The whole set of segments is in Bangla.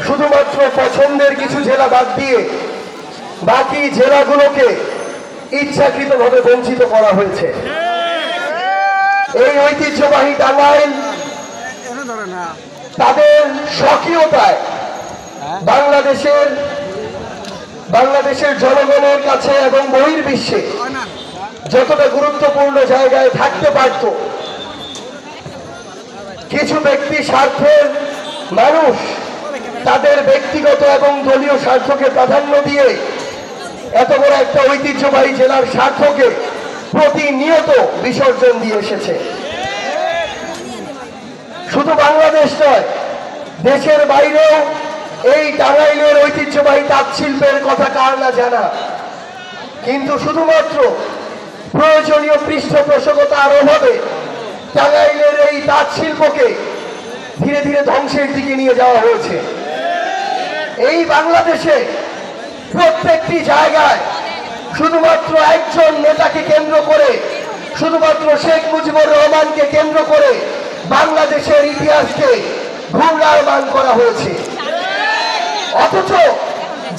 শুধুমাত্র পছন্দের কিছু জেলা বাদ দিয়ে বাকি জেলাগুলোকে ইচ্ছাকৃতভাবে বঞ্চিত করা হয়েছে। এই ঐতিহ্যবাহী টাঙ্গাইল তাদের স্বকীয়তায় বাংলাদেশের জনগণের কাছে এবং বহির্বিশ্বে যতটা গুরুত্বপূর্ণ জায়গায় থাকতে পারত, কিছু ব্যক্তি স্বার্থের মানুষ তাদের ব্যক্তিগত এবং দলীয় স্বার্থকে প্রাধান্য দিয়ে এত বড় একটা ঐতিহ্যবাহী জেলার স্বার্থকে প্রতিনিয়ত বিসর্জন দিয়ে এসেছে। শুধু বাংলাদেশ নয়, দেশের বাইরেও এই টাঙ্গাইলের ঐতিহ্যবাহী তাঁত শিল্পের কথা কার না জানা, কিন্তু শুধুমাত্র প্রয়োজনীয় পৃষ্ঠপোষকতার অভাবে টাঙ্গাইলের এই তাঁত শিল্পকে ধীরে ধীরে ধ্বংসের দিকে নিয়ে যাওয়া হয়েছে। এই বাংলাদেশে প্রত্যেকটি জায়গায় শুধুমাত্র একজন নেতাকে কেন্দ্র করে, শুধুমাত্র শেখ মুজিবুর রহমানকে কেন্দ্র করে বাংলাদেশের ইতিহাসকে ঘূর্ণায়মান করা হয়েছে। অথচ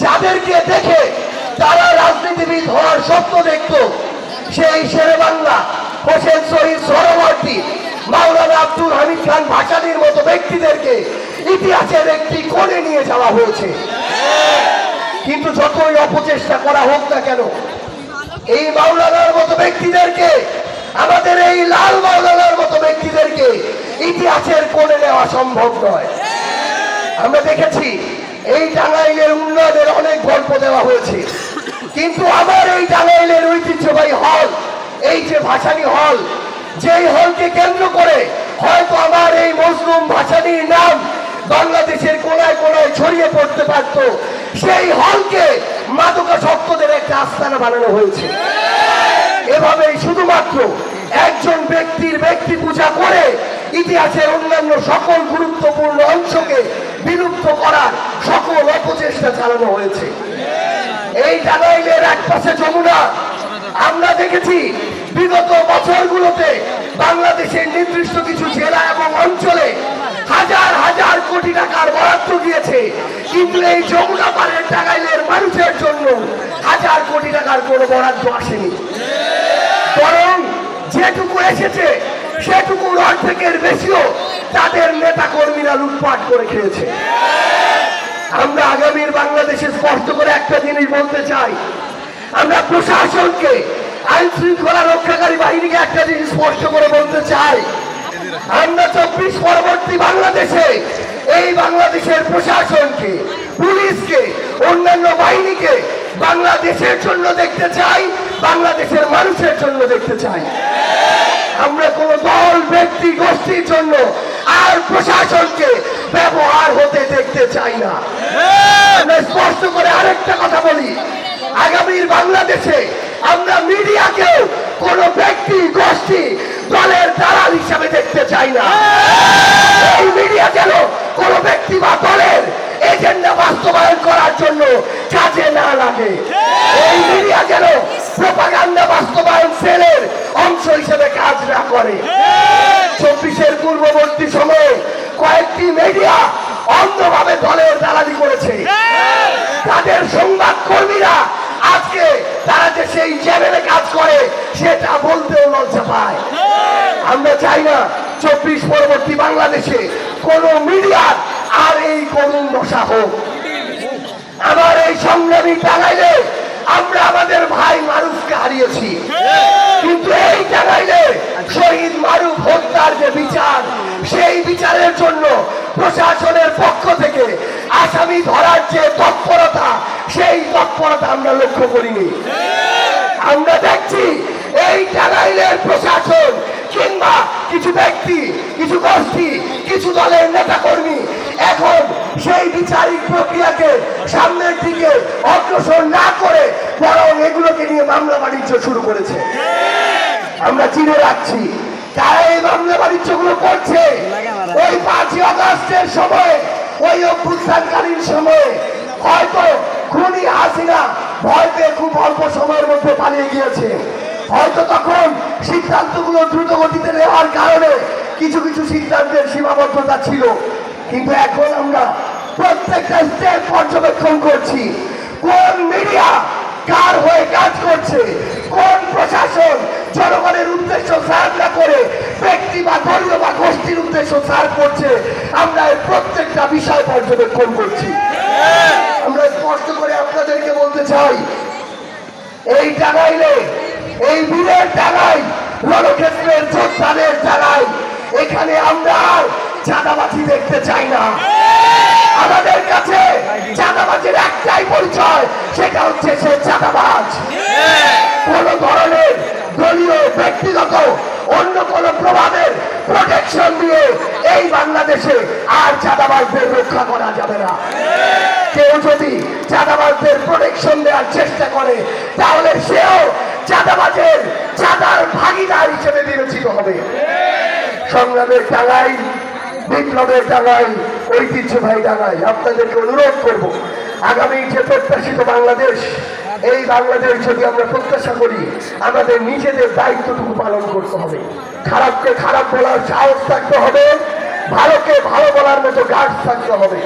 যাদেরকে দেখে তারা রাজনীতিবিদ হওয়ার স্বপ্ন দেখত, সেই শেরে বাংলা হোসেন শহীদ সোহরাওয়ার্দী, মাওলানা আব্দুল হামিদ খান ভাসানীর মতো ব্যক্তিদেরকে ইতিহাসের একটি কোণে নিয়ে যাওয়া হয়েছে। কিন্তু যতই অপচেষ্টা করা হোক না কেন, এই মাওলানার মতো ব্যক্তিদেরকে, আমাদের এই লাল মাওলানার মতো ব্যক্তিদেরকে ইতিহাসের কোণে নেওয়া সম্ভব নয়। আমরা দেখেছি এই টাঙ্গাইলের উন্নয়নের অনেক গল্প দেওয়া হয়েছে, কিন্তু আমার এই টাঙ্গাইলের ঐতিহ্যবাহী হল, এই যে ভাসানী হল, যেই হলকে কেন্দ্র করে হয়তো আমার এই মজলুম ভাসানীর নাম বাংলাদেশের কোনায় কোনায় ছড়িয়ে পড়তে পারত, সেই হলকে মাদকাসক্তদের একটা আস্তানা বানানো হয়েছে। এভাবেই শুধুমাত্র একজন ব্যক্তির ব্যক্তি পূজা করে ইতিহাসের অন্যান্য সকল গুরুত্বপূর্ণ অংশকে বিলুপ্ত করার সকল অপচেষ্টা চালানো হয়েছে। এই টাঙ্গাইলের এক পাশে যমুনা, আমরা দেখেছি বিগত বছরগুলোতে বাংলাদেশের নির্দিষ্ট কিছু জেলা এবং অঞ্চলে হাজার হাজার কোটি টাকার বরাদ্দ দিয়েছে, কিন্তু এই যমুনা পাড়ের টাঙ্গাইলের মানুষের জন্য হাজার কোটি টাকার কোনো বরাদ্দ আসেনি। বরং যেটুকু এসেছে সেটুকুর অর্ধেকের বেশিও তাদের নেতা কর্মীরা লুটপাট করে খেয়েছে। আমরা আগামীর বাংলাদেশে স্পষ্ট করে একটা জিনিস বলতে চাই, আমরা প্রশাসনকে, আইন শৃঙ্খলা রক্ষাকারী বাহিনীকে একটা জিনিস স্পষ্ট করে বলতে চাই, আমরা 24 পরবর্তী বাংলাদেশে এই বাংলাদেশের প্রশাসনকে, পুলিশকে, অন্যান্য বাহিনীকে বাংলাদেশের জন্য দেখতে চাই, বাংলাদেশের মানুষের জন্য দেখতে চাই। আমরা কোন দল, ব্যক্তি, গোষ্ঠীর জন্য আর প্রশাসনকে ব্যবহার হতে দেখতে চাই না। আমরা স্পষ্ট করে আরেকটা কথা বলি, আগামীর বাংলাদেশে আমরা মিডিয়াকেও কোন ব্যক্তি, গোষ্ঠী, দলের দালাল হিসাবে দেখতে চাই না। এই মিডিয়া যেন কোন ব্যক্তি বা দলের এজেন্ডা বাস্তবায়ন করার জন্য কাজে না লাগে। এই মিডিয়া যেন প্রোপাগান্ডা বাস্তবায়ন সেলের অংশ হিসেবে কাজ না করে। 24-এর পূর্ববর্তী সময়ে কয়েকটি মিডিয়া অন্ধভাবে দলের দালালি করেছে। তাদের সংবাদ কর্মীরা আজকে তারা যে সেই চ্যানেলে কাজ করে সেটা বলতেও লজ্জা পায়। আমরা চাই না 24 পরবর্তী বাংলাদেশে কোন মিডিয়ার আর এই করুণ দশা হোক। আমার এই সংগ্রামী টাঙ্গাইলে আমরা আমাদের ভাই মারুফকে হারিয়েছি, কিন্তু এই টাঙ্গাইলে শহীদ মারুফ হত্যার যে বিচার, সেই বিচারের জন্য প্রশাসনের পক্ষ থেকে আসামি ধরার যে তৎপরতা, সেই তৎপরতা আমরা লক্ষ্য করিনি। আমরা দেখছি এই টাঙ্গাইলের প্রশাসন কিংবা কিছু ব্যক্তি, কিছু গোষ্ঠী, কিছু দলের নেতা কর্মী এখন সেই বিচারিক প্রক্রিয়াকে সামনের দিকে অগ্রসর না করে বরং এগুলোকে নিয়ে মামলা বাণিজ্য শুরু করেছে। আমরা চিনে রাখছি কারা এই মামলা বাণিজ্য গুলো করছে। ওই 5ই আগস্টের সময়, ওই অভ্যুত্থানকালীন সময়ে হয়তো খুনি হাসিনা ভয় পেয়ে খুব অল্প সময়ের মধ্যে পালিয়ে গিয়েছে। হয়তো তখন সিদ্ধান্তগুলো দ্রুত গতিতে নেওয়ার কারণে কিছু কিছু সিদ্ধান্তের সীমাবদ্ধতা ছিল, কিন্তু এখন আমরা প্রত্যেকটা স্টেপ পর্যবেক্ষণ করছি। কোন মিডিয়া কার হয়ে কাজ করছে, কোন প্রশাসন জনগণের উদ্দেশ্য সার্ভ না করে ব্যক্তি বা দলীয় বা গোষ্ঠীর উদ্দেশ্য সার্ভ করছে, আমরা এই প্রত্যেকটা বিষয় পর্যবেক্ষণ করছি। আমরা স্পষ্ট করে আপনাদেরকে বলতে চাই, এই টাঙ্গাইলে, এই বীরের টাঙ্গাইল, রণক্ষেত্রের যোদ্ধাদের টাঙ্গাইল, এখানে আমরা আর চাঁদাবাজি দেখতে চাই না। আমাদের কাছে চাঁদাবাজির একটাই পরিচয়, সেটা হচ্ছে সে চাঁদাবাজ। কোন ধরনের দলীয়, ব্যক্তিগত, অন্য কোন প্রভাবের প্রোটেকশন দিয়ে এই বাংলাদেশে আর চাঁদাবাজদের রক্ষা করা যাবে না। কেউ যদি চাঁদাবাজদের প্রোটেকশন দেওয়ার চেষ্টা করে, তাহলে সেও চাঁদাবাজের, চাঁদার ভাগিদার হিসেবে বিবেচিত হবে। সংগ্রামের টাঙ্গাইল, বিপ্লবের টাঙ্গাইল, ঐতিহ্যবাহী টাঙ্গাইল, আপনাদেরকে অনুরোধ করব, আগামী যে প্রত্যাশিত বাংলাদেশ, এই বাংলাদেশ যদি আমরা প্রত্যাশা করি, আমাদের নিজেদের দায়িত্বটুকু পালন করতে হবে। খারাপকে খারাপ বলার সাহস থাকতে হবে, ভালোকে ভালো বলার মতো গাছ থাকতে হবে।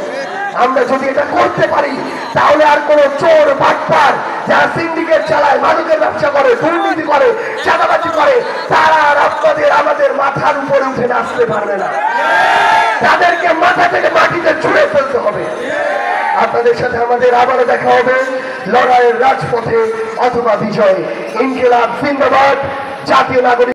আমরা যদি এটা করতে পারি, তাহলে আর কোন চোর, বাটপার, যারা সিন্ডিকেট চালায়, মাদকের ব্যবসা করে, দুর্নীতি করে, চাঁদাবাজি করে, তারা আর আপনাদের, আমাদের মাথার উপরে উঠে আসতে পারবে না। তাদেরকে মাথা থেকে মাটিতে ছুঁড়ে ফেলতে হবে। আপনাদের সাথে আমাদের আবারও দেখা হবে লড়াইয়ের রাজপথে অথবা বিজয়ে। ইনকিলাব জিন্দাবাদ। জাতীয় নাগরিক